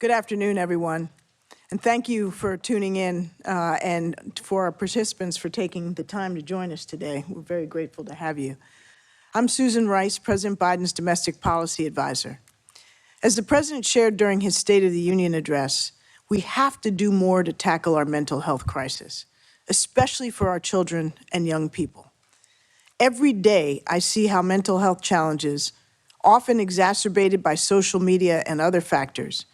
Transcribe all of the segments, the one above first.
Good afternoon, everyone. And thank you for tuning in and for our participants for taking the time to join us today. We're very grateful to have you. I'm Susan Rice, President Biden's domestic policy advisor. As the president shared during his State of the Union address, we have to do more to tackle our mental health crisis, especially for our children and young people. Every day, I see how mental health challenges, often exacerbated by social media and other factors,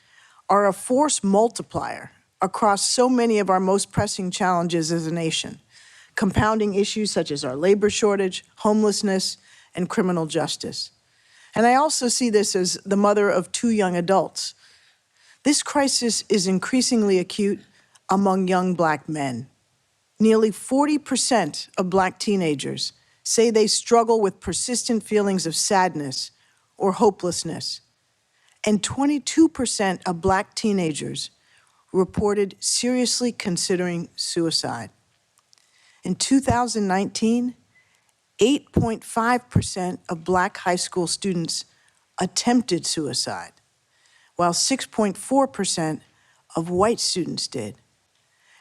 are a force multiplier across so many of our most pressing challenges as a nation, compounding issues such as our labor shortage, homelessness, and criminal justice. And I also see this as the mother of two young adults. This crisis is increasingly acute among young Black men. Nearly 40% of Black teenagers say they struggle with persistent feelings of sadness or hopelessness. And 22% of Black teenagers reported seriously considering suicide. In 2019, 8.5% of Black high school students attempted suicide, while 6.4% of white students did.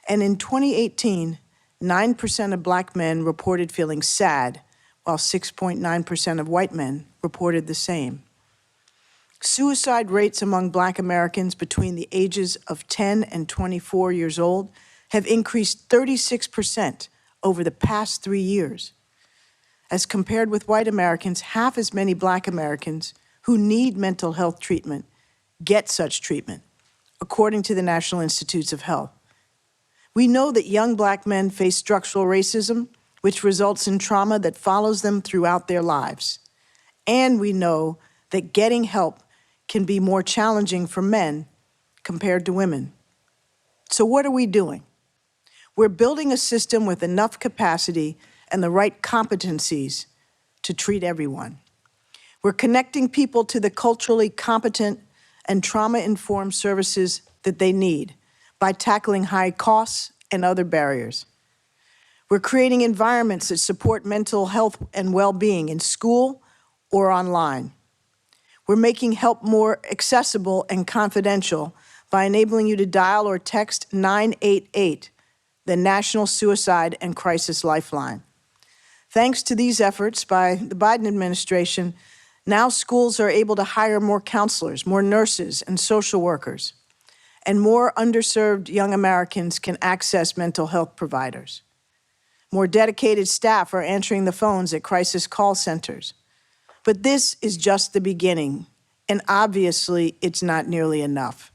And in 2018, 9% of Black men reported feeling sad, while 6.9% of white men reported the same. Suicide rates among Black Americans between the ages of 10 and 24 years old have increased 36% over the past 3 years. As compared with white Americans, half as many Black Americans who need mental health treatment get such treatment, according to the National Institutes of Health. We know that young Black men face structural racism, which results in trauma that follows them throughout their lives. And we know that getting help can be more challenging for men compared to women. So what are we doing? We're building a system with enough capacity and the right competencies to treat everyone. We're connecting people to the culturally competent and trauma-informed services that they need by tackling high costs and other barriers. We're creating environments that support mental health and well-being in school or online. We're making help more accessible and confidential by enabling you to dial or text 988, the National Suicide and Crisis Lifeline. Thanks to these efforts by the Biden administration, now schools are able to hire more counselors, more nurses and social workers, and more underserved young Americans can access mental health providers. More dedicated staff are answering the phones at crisis call centers. But this is just the beginning, and obviously it's not nearly enough.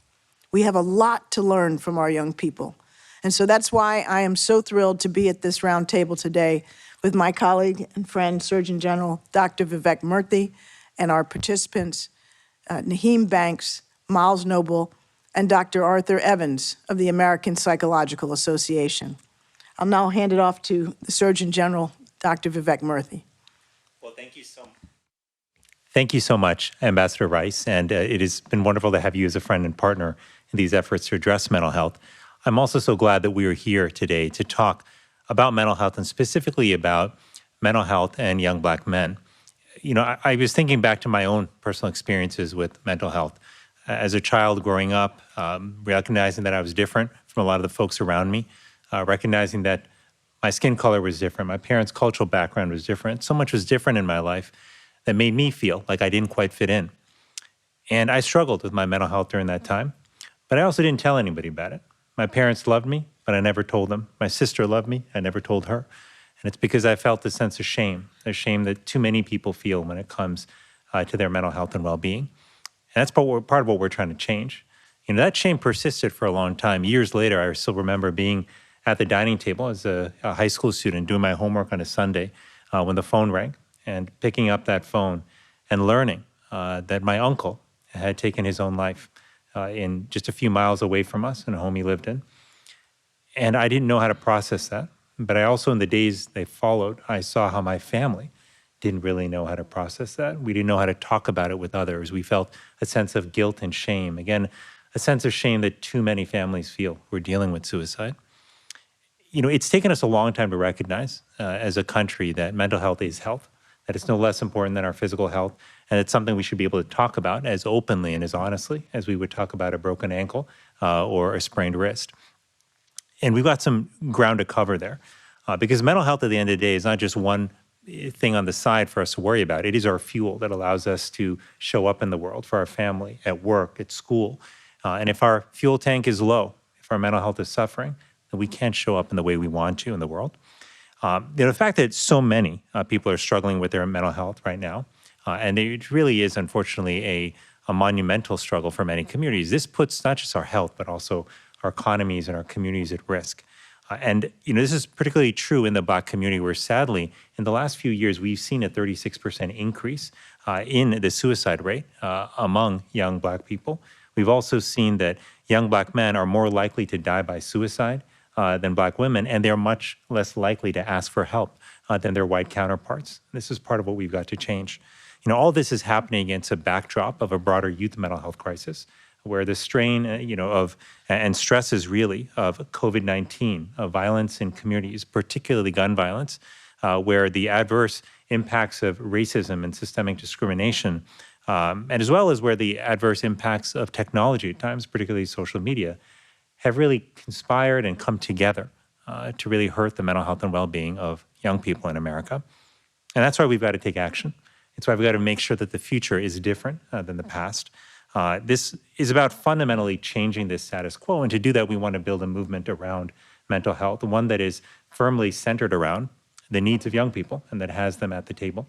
We have a lot to learn from our young people. And so that's why I am so thrilled to be at this roundtable today with my colleague and friend, Surgeon General Dr. Vivek Murthy, and our participants, Naheem Banks, Miles Noble, and Dr. Arthur Evans of the American Psychological Association. I'll now hand it off to the Surgeon General, Dr. Vivek Murthy. Well, thank you so much. Thank you so much, Ambassador Rice, and it has been wonderful to have you as a friend and partner in these efforts to address mental health. I'm also so glad that we are here today to talk about mental health and specifically about mental health and young Black men. You know, I was thinking back to my own personal experiences with mental health. As a child growing up, recognizing that I was different from a lot of the folks around me, recognizing that my skin color was different, my parents' cultural background was different, so much was different in my life that made me feel like I didn't quite fit in. And I struggled with my mental health during that time, but I also didn't tell anybody about it. My parents loved me, but I never told them. My sister loved me, I never told her. And it's because I felt a sense of shame, a shame that too many people feel when it comes to their mental health and well-being. And that's part of what we're trying to change. You know, that shame persisted for a long time. Years later, I still remember being at the dining table as a high school student doing my homework on a Sunday when the phone rang, and picking up that phone and learning that my uncle had taken his own life in just a few miles away from us in a home he lived in. And I didn't know how to process that. But I also, in the days that followed, I saw how my family didn't really know how to process that. We didn't know how to talk about it with others. We felt a sense of guilt and shame. Again, a sense of shame that too many families feel who are dealing with suicide. You know, it's taken us a long time to recognize as a country that mental health is health, that it's no less important than our physical health, and it's something we should be able to talk about as openly and as honestly as we would talk about a broken ankle or a sprained wrist. And we've got some ground to cover there because mental health at the end of the day is not just one thing on the side for us to worry about. It is our fuel that allows us to show up in the world for our family, at work, at school. And if our fuel tank is low, if our mental health is suffering, then we can't show up in the way we want to in the world. The fact that so many people are struggling with their mental health right now, and it really is, unfortunately, a monumental struggle for many communities. This puts not just our health, but also our economies and our communities at risk. And this is particularly true in the Black community, where sadly, in the last few years, we've seen a 36% increase in the suicide rate among young Black people. We've also seen that young Black men are more likely to die by suicide than Black women, and they're much less likely to ask for help than their white counterparts. This is part of what we've got to change. All this is happening against a backdrop of a broader youth mental health crisis, where the strain, of and stresses really of COVID-19, of violence in communities, particularly gun violence, where the adverse impacts of racism and systemic discrimination, and as well as where the adverse impacts of technology at times, particularly social media, have really conspired and come together to really hurt the mental health and well-being of young people in America. And that's why we've got to take action. It's why we've got to make sure that the future is different than the past. This is about fundamentally changing this status quo. And to do that, we want to build a movement around mental health, one that is firmly centered around the needs of young people and that has them at the table.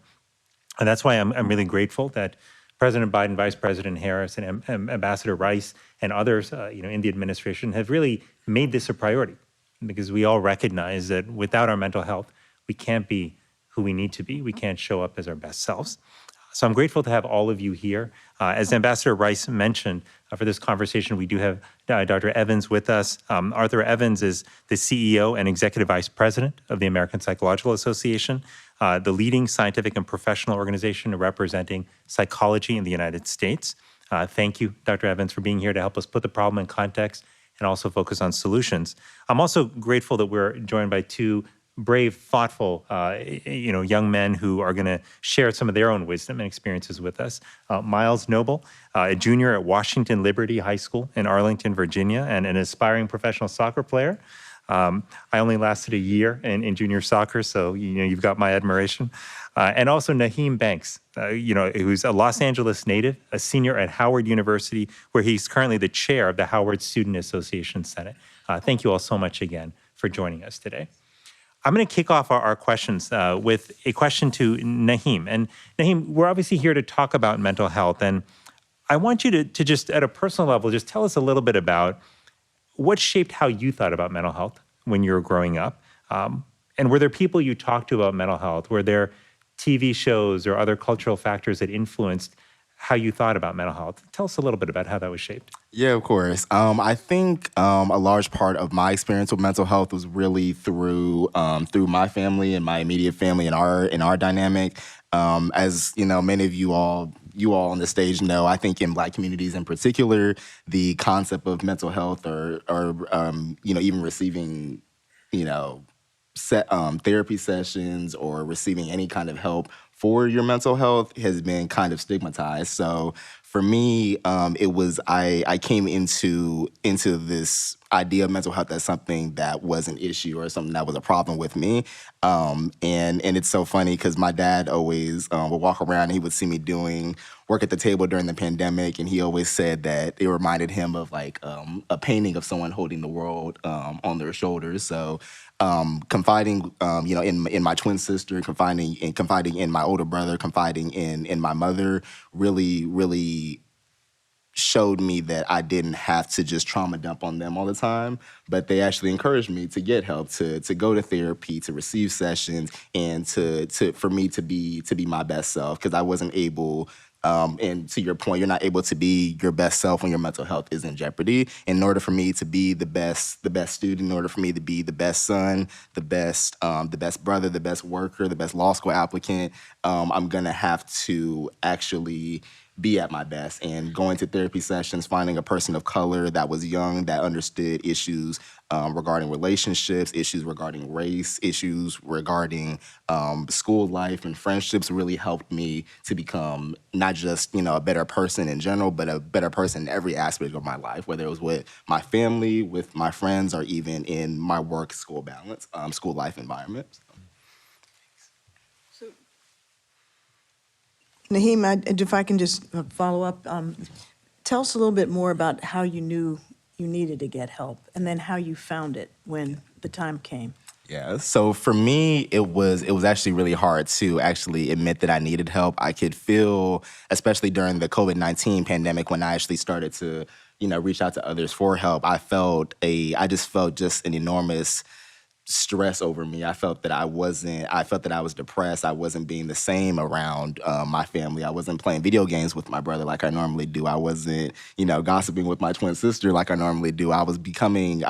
And that's why I'm really grateful that President Biden, Vice President Harris, and Ambassador Rice and others, in the administration have really made this a priority, because we all recognize that without our mental health, we can't be who we need to be. We can't show up as our best selves. So I'm grateful to have all of you here. As Ambassador Rice mentioned, for this conversation, we do have Dr. Evans with us. Arthur Evans is the CEO and Executive Vice President of the American Psychological Association, the leading scientific and professional organization representing psychology in the United States. Thank you, Dr. Evans, for being here to help us put the problem in context and also focus on solutions. I'm also grateful that we're joined by two brave, thoughtful, young men who are going to share some of their own wisdom and experiences with us. Miles Noble, a junior at Washington Liberty High School in Arlington, Virginia, and an aspiring professional soccer player. I only lasted a year in junior soccer, so you've got my admiration. And also Naheem Banks, who's a Los Angeles native, a senior at Howard University, where he's currently the chair of the Howard Student Association Senate. Thank you all so much again for joining us today. I'm going to kick off our questions with a question to Naheem. And Naheem, we're obviously here to talk about mental health. And I want you to just, at a personal level, just tell us a little bit about what shaped how you thought about mental health when you were growing up. And were there people you talked to about mental health? Were there TV shows or other cultural factors that influenced how you thought about mental health? Tell us a little bit about how that was shaped. Yeah, of course. I think a large part of my experience with mental health was really through my family and my immediate family and our dynamic. As many of you all on the stage know, I think in Black communities in particular, the concept of mental health or even receiving therapy sessions or receiving any kind of help for your mental health has been kind of stigmatized. So for me, it was I came into this idea of mental health as something that was an issue or something that was a problem with me. And it's so funny because my dad always would walk around and he would see me doing work at the table during the pandemic, and he always said that it reminded him of like a painting of someone holding the world on their shoulders. So confiding, in my twin sister, confiding in my older brother, confiding in my mother, really showed me that I didn't have to just trauma dump on them all the time, but they actually encouraged me to get help, to go to therapy, to receive sessions, and for me to be my best self, because I wasn't able. And to your point, you're not able to be your best self when your mental health is in jeopardy. In order for me to be the best student, in order for me to be the best son, the best brother, the best worker, the best law school applicant, I'm gonna have to actually be at my best. And going to therapy sessions, finding a person of color that was young, that understood issues regarding relationships, issues regarding race, issues regarding school life and friendships really helped me to become not just, a better person in general, but a better person in every aspect of my life, whether it was with my family, with my friends, or even in my work school balance, school life environment. Naheem, if I can just follow up, tell us a little bit more about how you knew you needed to get help, and then how you found it when the time came. Yeah. So for me, it was actually really hard to actually admit that I needed help. I could feel, especially during the COVID-19 pandemic, when I actually started to, reach out to others for help. I just felt just an enormous stress over me. I felt that I was depressed. I wasn't being the same around my family. I wasn't playing video games with my brother like I normally do. I wasn't, gossiping with my twin sister like I normally do. I was getting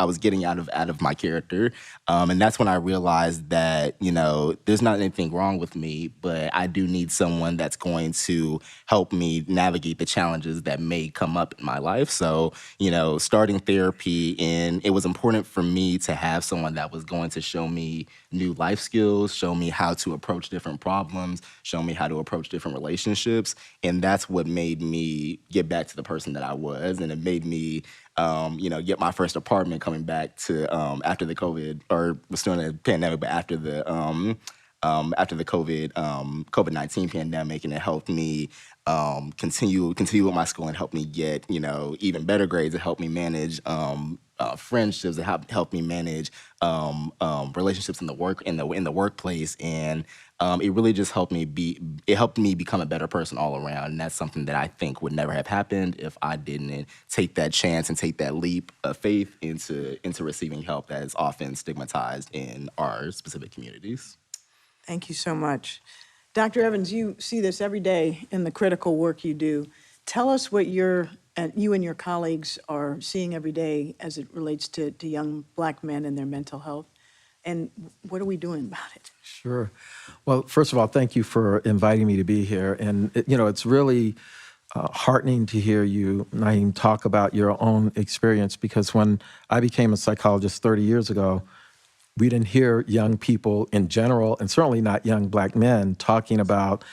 out of my character. And that's when I realized that, there's not anything wrong with me, but I do need someone that's going to help me navigate the challenges that may come up in my life. So, starting therapy, and it was important for me to have someone that was going to show me new life skills, show me how to approach different problems, show me how to approach different relationships. And that's what made me get back to the person that I was. And it made me, get my first apartment coming back to after the COVID, or was still in the pandemic, but after the COVID-19 pandemic, and it helped me continue with my school and help me get even better grades. It helped me manage friendships. It helped me manage relationships in the workplace, and it really just helped me become a better person all around. And that's something that I think would never have happened if I didn't take that chance and take that leap of faith into receiving help that is often stigmatized in our specific communities. Thank you so much. Dr. Evans, you see this every day in the critical work you do. Tell us what you and your colleagues are seeing every day as it relates to young Black men and their mental health, and what are we doing about it? Sure. Well, first of all, thank you for inviting me to be here. And, it's really heartening to hear you, Naeem, talk about your own experience, because when I became a psychologist 30 years ago, we didn't hear young people in general, and certainly not young Black men, talking about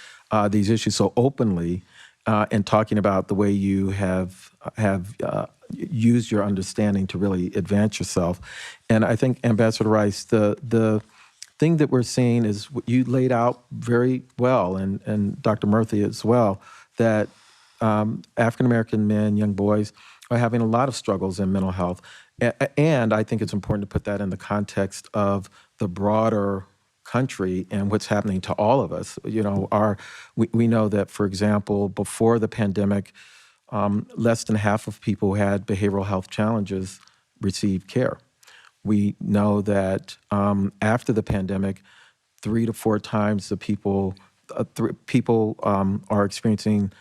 these issues so openly, and talking about the way you have used your understanding to really advance yourself. And I think, Ambassador Rice, the thing that we're seeing is what you laid out very well, and Dr. Murthy as well, that African-American men, young boys, are having a lot of struggles in mental health. And I think it's important to put that in the context of the broader country and what's happening to all of us. We know that, for example, before the pandemic, less than half of people who had behavioral health challenges received care. We know that after the pandemic, 3 to 4 times the people are experiencing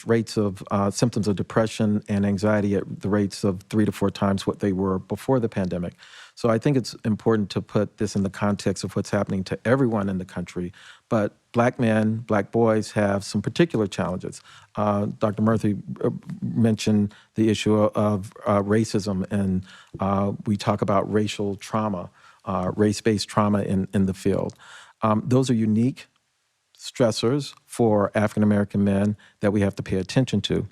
rates of symptoms of depression and anxiety at the rates of 3 to 4 times what they were before the pandemic. So I think it's important to put this in the context of what's happening to everyone in the country. But Black men, Black boys have some particular challenges. Dr. Murthy mentioned the issue of racism, and we talk about racial trauma, race-based trauma in the field. Those are unique stressors for African-American men that we have to pay attention to.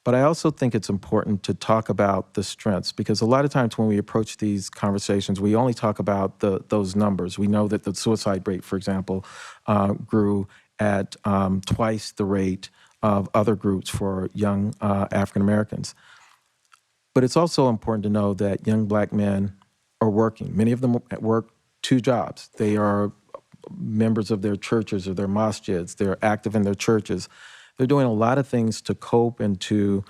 But I also think it's important to talk about the strengths, because a lot of times when we approach these conversations, we only talk about those numbers. We know that the suicide rate, for example, grew at twice the rate of other groups for young African-Americans. But it's also important to know that young Black men are working. Many of them work 2 jobs. They are members of their churches or their masjids. They're active in their churches. They're doing a lot of things to cope and to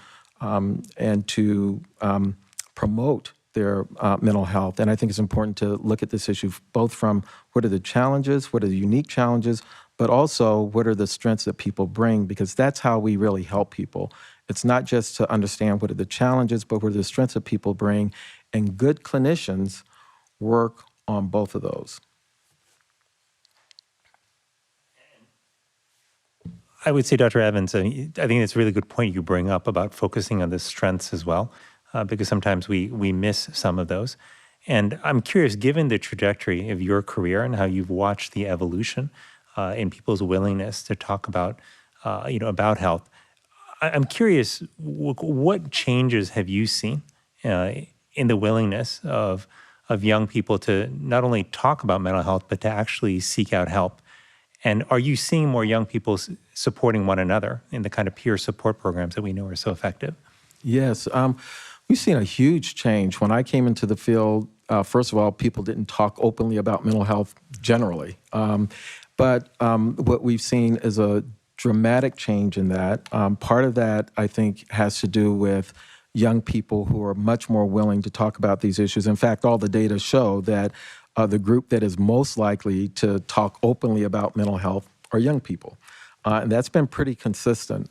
promote their mental health. And I think it's important to look at this issue both from what are the challenges, what are the unique challenges, but also what are the strengths that people bring, because that's how we really help people. It's not just to understand what are the challenges, but what are the strengths that people bring. And good clinicians work on both of those. I would say, Dr. Evans, I think it's a really good point you bring up about focusing on the strengths as well, because sometimes we miss some of those. And I'm curious, given the trajectory of your career and how you've watched the evolution in people's willingness to talk about, about health, I'm curious, what changes have you seen in the willingness of young people to not only talk about mental health, but to actually seek out help? And are you seeing more young people supporting one another in the kind of peer support programs that we know are so effective? Yes, we've seen a huge change. When I came into the field, first of all, people didn't talk openly about mental health generally. But what we've seen is a dramatic change in that. Part of that, I think, has to do with young people who are much more willing to talk about these issues. In fact, all the data show that the group that is most likely to talk openly about mental health are young people. And that's been pretty consistent.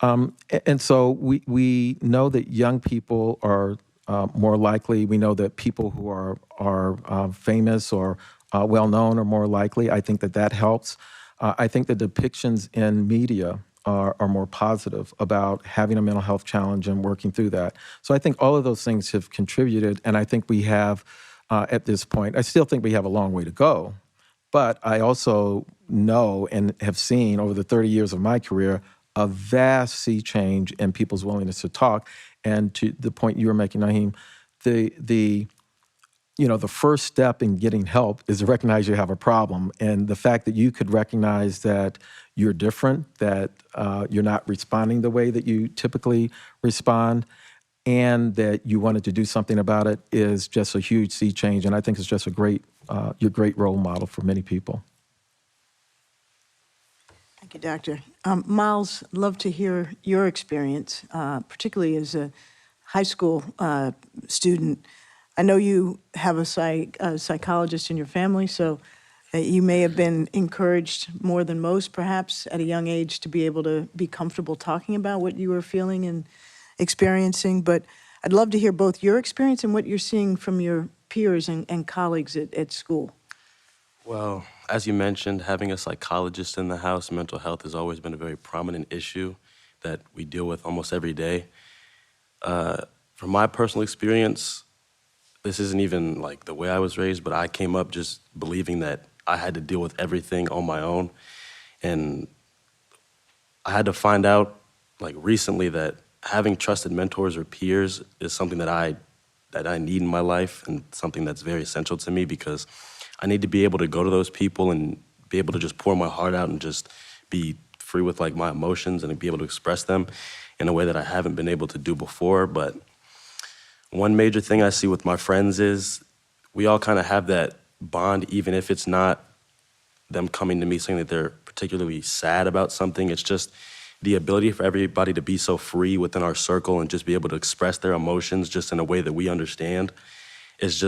And so we know that young people are more likely. We know that people who are famous or well-known are more likely. I think that helps. I think the depictions in media are more positive about having a mental health challenge and working through that. So I think all of those things have contributed, and I think we have, at this point, I still think we have a long way to go, but I also know and have seen over the 30 years of my career a vast sea change in people's willingness to talk. And to the point you were making, Naheem, the first step in getting help is to recognize you have a problem. And the fact that you could recognize that you're different, that you're not responding the way that you typically respond, and that you wanted to do something about it is just a huge sea change. And I think it's just you're a great role model for many people. Thank you, Doctor. Miles, love to hear your experience, particularly as a high school student. I know you have a psychologist in your family, so you may have been encouraged more than most, perhaps, at a young age to be able to be comfortable talking about what you were feeling and experiencing. But I'd love to hear both your experience and what you're seeing from your peers and colleagues at school. Well, as you mentioned, having a psychologist in the house, mental health has always been a very prominent issue that we deal with almost every day. From my personal experience, this isn't even like the way I was raised, but I came up just believing that I had to deal with everything on my own. And I had to find out like recently that having trusted mentors or peers is something that I need in my life and something that's very essential to me, because I need to be able to go to those people and be able to just pour my heart out and just be free with like my emotions and be able to express them in a way that I haven't been able to do before. But one major thing I see with my friends is we all kind of have that bond, even if it's not them coming to me saying that they're particularly sad about something. It's just the ability for everybody to be so free within our circle and just be able to express their emotions just in a way that we understand. It's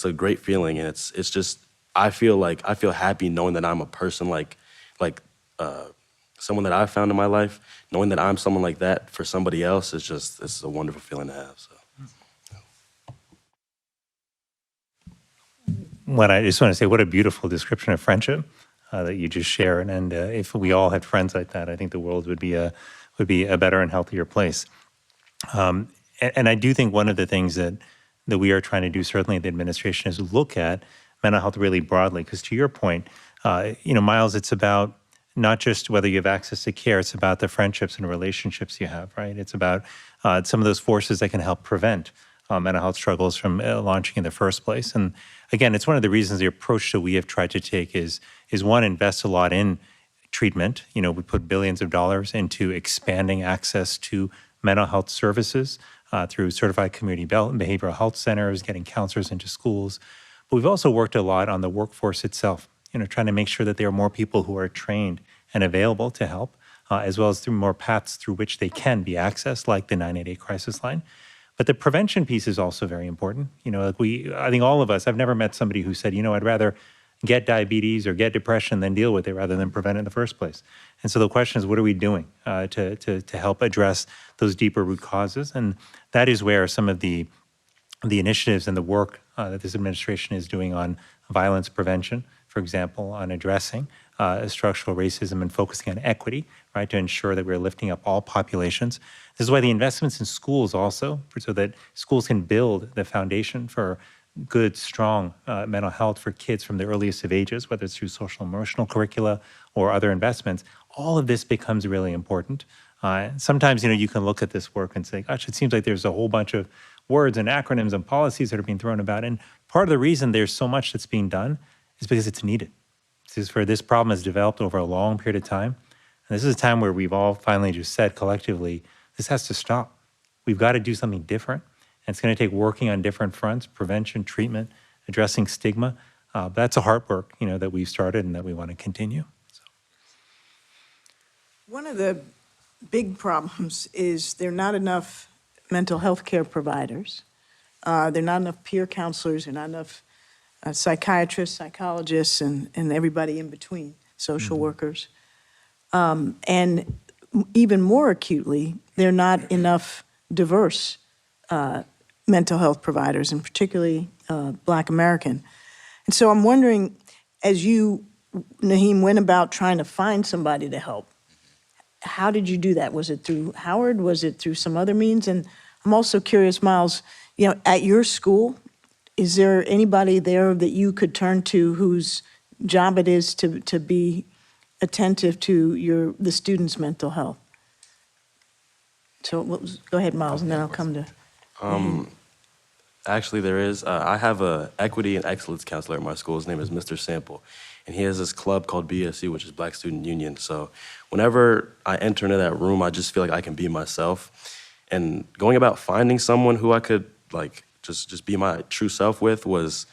a great feeling, and it's just I feel happy knowing that I'm a person like someone that I've found in my life. Knowing that I'm someone like that for somebody else it's a wonderful feeling to have. So. I just want to say, what a beautiful description of friendship that you just shared. And if we all had friends like that, I think the world would be a better and healthier place. And I do think one of the things that we are trying to do, certainly in the administration, is look at mental health really broadly. Because to your point, Miles, it's about not just whether you have access to care, it's about the friendships and relationships you have, right? It's about some of those forces that can help prevent mental health struggles from launching in the first place. And again, it's one of the reasons the approach that we have tried to take is one, invest a lot in treatment. We put billions of dollars into expanding access to mental health services through certified community behavioral health centers, getting counselors into schools. But we've also worked a lot on the workforce itself, trying to make sure that there are more people who are trained and available to help, as well as through more paths through which they can be accessed, like the 988 crisis line. But the prevention piece is also very important. I think all of us, I've never met somebody who said, I'd rather get diabetes or get depression than deal with it rather than prevent it in the first place. And so the question is, what are we doing to help address those deeper root causes? And that is where some of the initiatives and the work that this administration is doing on violence prevention, for example, on addressing structural racism and focusing on equity, right, to ensure that we're lifting up all populations. This is why the investments in schools also, so that schools can build the foundation for good, strong mental health for kids from the earliest of ages, whether it's through social emotional curricula or other investments. All of this becomes really important. Sometimes, you can look at this work and say, gosh, it seems like there's a whole bunch of words and acronyms and policies that are being thrown about. And part of the reason there's so much that's being done is because it's needed. This problem has developed over a long period of time. And this is a time where we've all finally just said collectively, this has to stop. We've got to do something different. And it's going to take working on different fronts, prevention, treatment, addressing stigma. That's a hard work, that we've started and that we want to continue. So. One of the big problems is there are not enough mental health care providers. There are not enough peer counselors, there are not enough psychiatrists, psychologists, and everybody in between, social workers. And even more acutely, there are not enough diverse mental health providers, and particularly Black American. And so I'm wondering, as you, Naheem, went about trying to find somebody to help, how did you do that? Was it through Howard? Was it through some other means? And I'm also curious, Miles, at your school, is there anybody there that you could turn to whose job it is to be attentive to the students' mental health? So go ahead, Miles, and then I'll come to. Actually, there is. I have a equity and excellence counselor at my school. His name is Mr. Sample, and he has this club called BSU, which is Black Student Union. So whenever I enter into that room, I just feel like I can be myself. And going about finding someone who I could just be my true self with was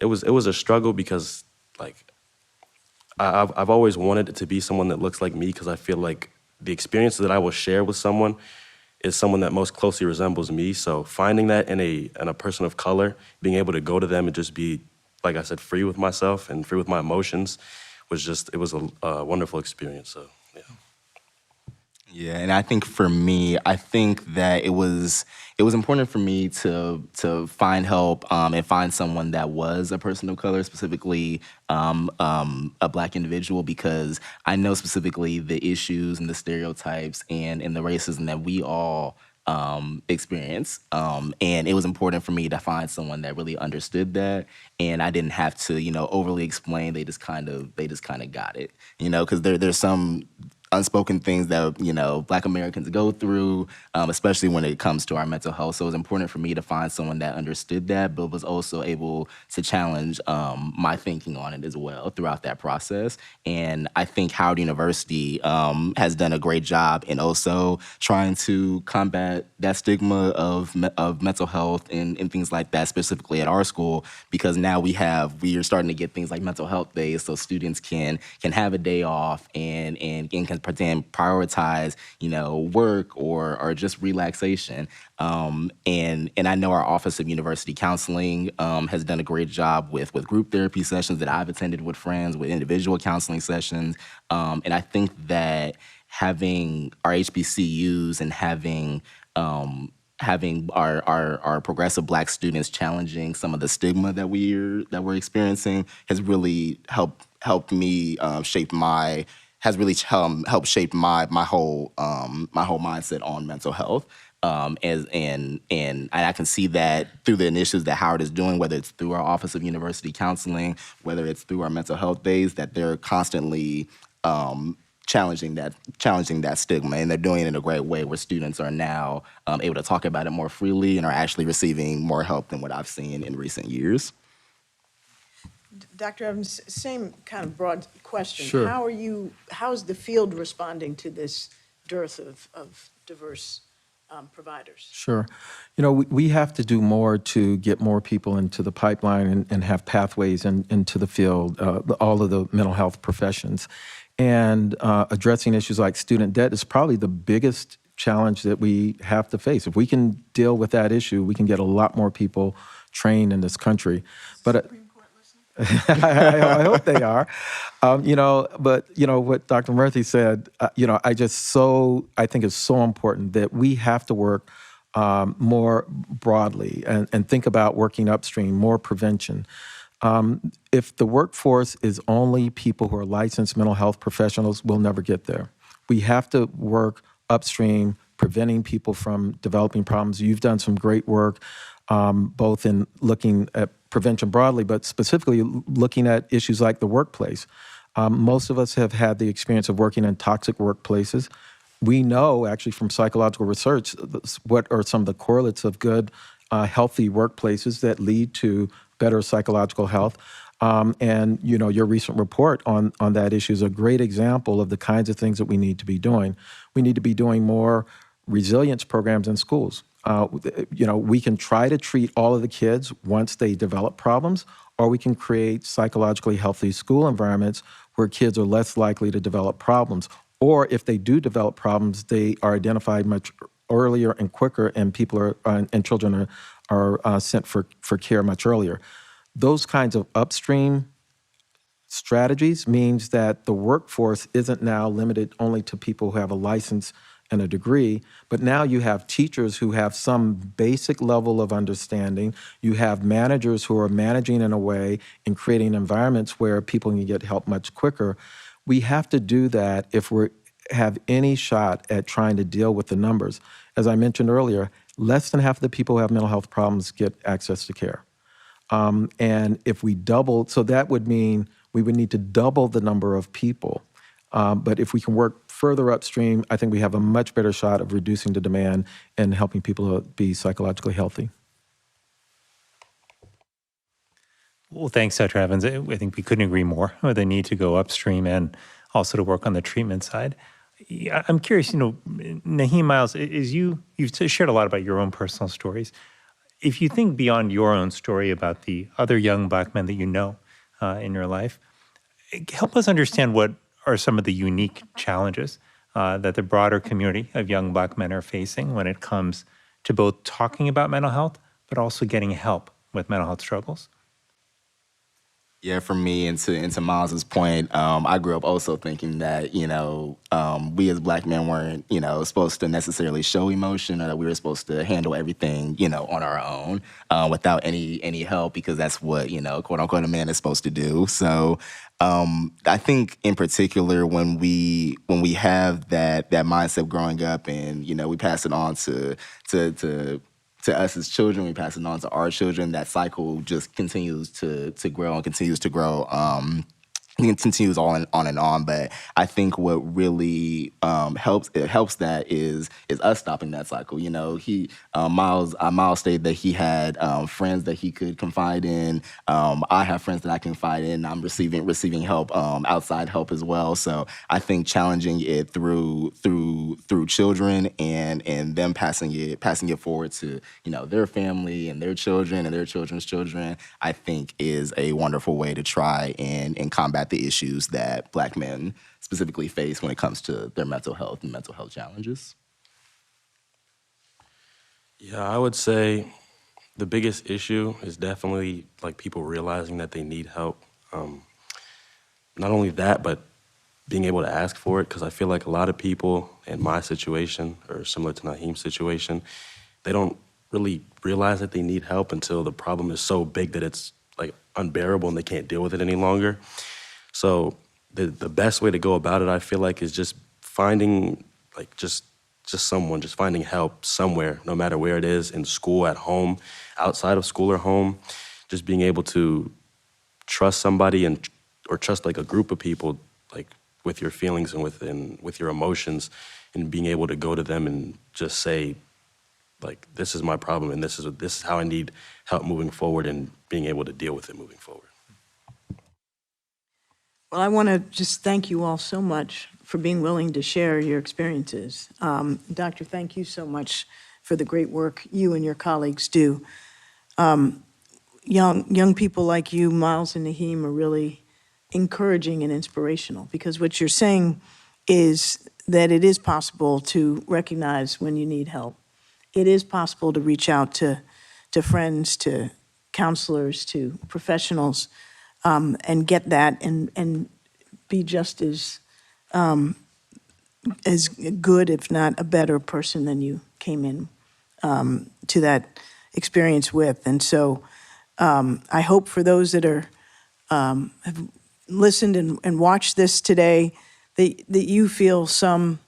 a struggle, because I've always wanted it to be someone that looks like me, because I feel like the experience that I will share with someone is someone that most closely resembles me. So finding that in a person of color, being able to go to them and just be, like I said, free with myself and free with my emotions it was a wonderful experience. So, yeah. Yeah, and I think for me, I think that it was important for me to find help and find someone that was a person of color, specifically a Black individual, because I know specifically the issues and the stereotypes and the racism that we all experience. And it was important for me to find someone that really understood that, and I didn't have to, overly explain. They just kind of got it, because there's some unspoken things that Black Americans go through, especially when it comes to our mental health. So it was important for me to find someone that understood that, but was also able to challenge my thinking on it as well throughout that process. And I think Howard University has done a great job in also trying to combat that stigma of mental health and things like that, specifically at our school, because now we are starting to get things like mental health days, so students can have a day off and can prioritize, work or just relaxation. And I know our Office of University Counseling has done a great job with group therapy sessions that I've attended with friends, with individual counseling sessions. And I think that having our HBCUs and having our progressive Black students challenging some of the stigma that we're experiencing has really helped me shape my whole mindset on mental health. And I can see that through the initiatives that Howard is doing, whether it's through our Office of University Counseling, whether it's through our mental health days, that they're constantly challenging that stigma, and they're doing it in a great way where students are now able to talk about it more freely and are actually receiving more help than what I've seen in recent years. Dr. Evans, same kind of broad question. Sure. How's the field responding to this dearth of diverse providers? Sure. We have to do more to get more people into the pipeline and have pathways into the field, all of the mental health professions. And addressing issues like student debt is probably the biggest challenge that we have to face. If we can deal with that issue, we can get a lot more people trained in this country. But I hope they are. But what Dr. Murthy said, I think it's so important that we have to work more broadly and think about working upstream, more prevention. If the workforce is only people who are licensed mental health professionals, we'll never get there. We have to work upstream, preventing people from developing problems. You've done some great work, both in looking at prevention broadly, but specifically looking at issues like the workplace. Most of us have had the experience of working in toxic workplaces. We know, actually, from psychological research, what are some of the correlates of good, healthy workplaces that lead to better psychological health. And your recent report on that issue is a great example of the kinds of things that we need to be doing. We need to be doing more resilience programs in schools. We can try to treat all of the kids once they develop problems, or we can create psychologically healthy school environments where kids are less likely to develop problems. Or if they do develop problems, they are identified much earlier and quicker, and children are sent for care much earlier. Those kinds of upstream strategies means that the workforce isn't now limited only to people who have a license and a degree, but now you have teachers who have some basic level of understanding. You have managers who are managing in a way and creating environments where people can get help much quicker. We have to do that if we have any shot at trying to deal with the numbers. As I mentioned earlier, less than half of the people who have mental health problems get access to care. And if we double, so that would mean we would need to double the number of people. But if we can work further upstream, I think we have a much better shot of reducing the demand and helping people be psychologically healthy. Well, thanks, Dr. Evans. I think we couldn't agree more with the need to go upstream and also to work on the treatment side. I'm curious, Naheem, Miles, you've shared a lot about your own personal stories. If you think beyond your own story about the other young Black men that you know in your life, help us understand what are some of the unique challenges that the broader community of young Black men are facing when it comes to both talking about mental health, but also getting help with mental health struggles. Yeah, for me, and to Miles's point, I grew up also thinking that we as Black men weren't supposed to necessarily show emotion, or that we were supposed to handle everything on our own without any help, because that's what quote unquote a man is supposed to do. So I think in particular when we have that mindset growing up, and we pass it on to us as children, we pass it on to our children, that cycle just continues to grow and continues to grow. It continues on and on. But I think what really helps that is us stopping that cycle. Miles stated that he had friends that he could confide in. I have friends that I can confide in. I'm receiving help, outside help as well. So I think challenging it through children and them passing it forward to their family and their children and their children's children, I think is a wonderful way to try and combat the issues that Black men specifically face when it comes to their mental health and mental health challenges. Yeah, I would say the biggest issue is definitely people realizing that they need help. Not only that, but being able to ask for it, because I feel like a lot of people in my situation, or similar to Naheem's situation, they don't really realize that they need help until the problem is so big that it's unbearable and they can't deal with it any longer. So the best way to go about it, I feel like, is just finding just finding help somewhere, no matter where it is, in school, at home, outside of school or home. Just being able to trust somebody or trust a group of people with your feelings and with your emotions, and being able to go to them and just say, this is my problem and this is how I need help moving forward, and being able to deal with it moving forward. Well, I want to just thank you all so much for being willing to share your experiences. Doctor, thank you so much for the great work you and your colleagues do. Young people like you, Miles and Naheem, are really encouraging and inspirational, because what you're saying is that it is possible to recognize when you need help. It is possible to reach out to friends, to counselors, to professionals, and get that and be just as good, if not a better person than you came in to that experience with. And so I hope for those that are have listened and watched this today that you feel some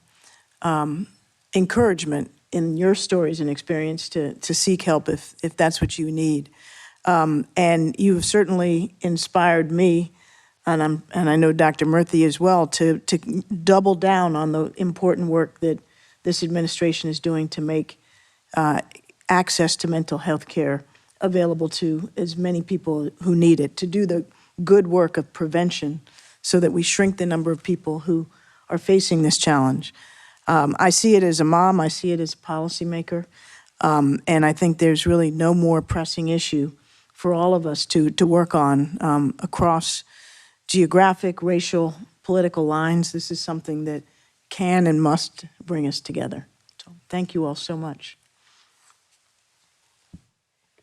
encouragement in your stories and experience to seek help if that's what you need. And you've certainly inspired me, and I know Dr. Murthy as well, to double down on the important work that this administration is doing to make access to mental health care available to as many people who need it, to do the good work of prevention so that we shrink the number of people who are facing this challenge. I see it as a mom, I see it as a policymaker, and I think there's really no more pressing issue for all of us to work on across geographic, racial, political lines. This is something that can and must bring us together. So thank you all so much.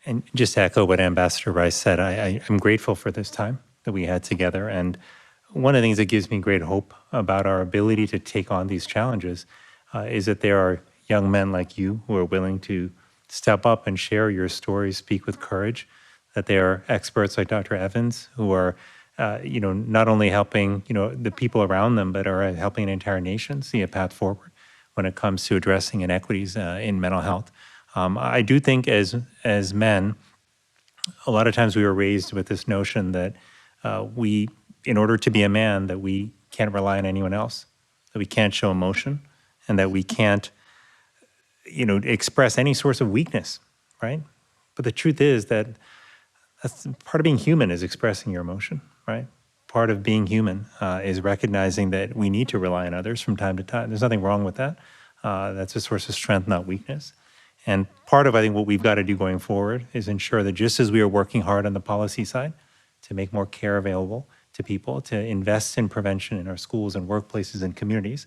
And just to echo what Ambassador Rice said, I'm grateful for this time that we had together. And one of the things that gives me great hope about our ability to take on these challenges is that there are young men like you who are willing to step up and share your stories, speak with courage, that there are experts like Dr. Evans who are not only helping, the people around them, but are helping an entire nation see a path forward when it comes to addressing inequities in mental health. I do think as men, a lot of times we were raised with this notion that in order to be a man, that we can't rely on anyone else, that we can't show emotion, and that we can't, express any source of weakness, right? But the truth is that that's part of being human is expressing your emotion, right? Part of being human is recognizing that we need to rely on others from time to time. There's nothing wrong with that. That's a source of strength, not weakness. And part of, I think, what we've got to do going forward is ensure that just as we are working hard on the policy side to make more care available to people, to invest in prevention in our schools and workplaces and communities,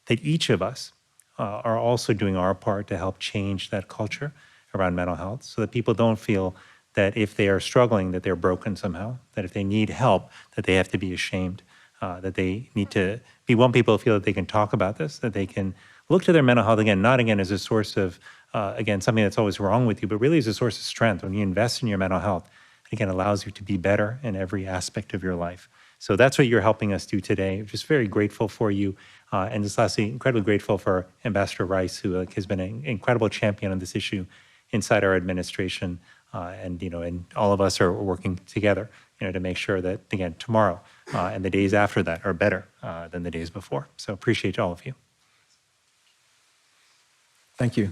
that each of us are also doing our part to help change that culture around mental health so that people don't feel that if they are struggling, that they're broken somehow, that if they need help, that they have to be ashamed, that they need to, we want people to feel that they can talk about this, that they can look to their mental health again, not again as a source of, again, something that's always wrong with you, but really as a source of strength. When you invest in your mental health, it again allows you to be better in every aspect of your life. So that's what you're helping us do today. Just very grateful for you. And just lastly, incredibly grateful for Ambassador Rice, who has been an incredible champion on this issue inside our administration. And all of us are working together, to make sure that, again, tomorrow and the days after that are better than the days before. So appreciate all of you. Thank you.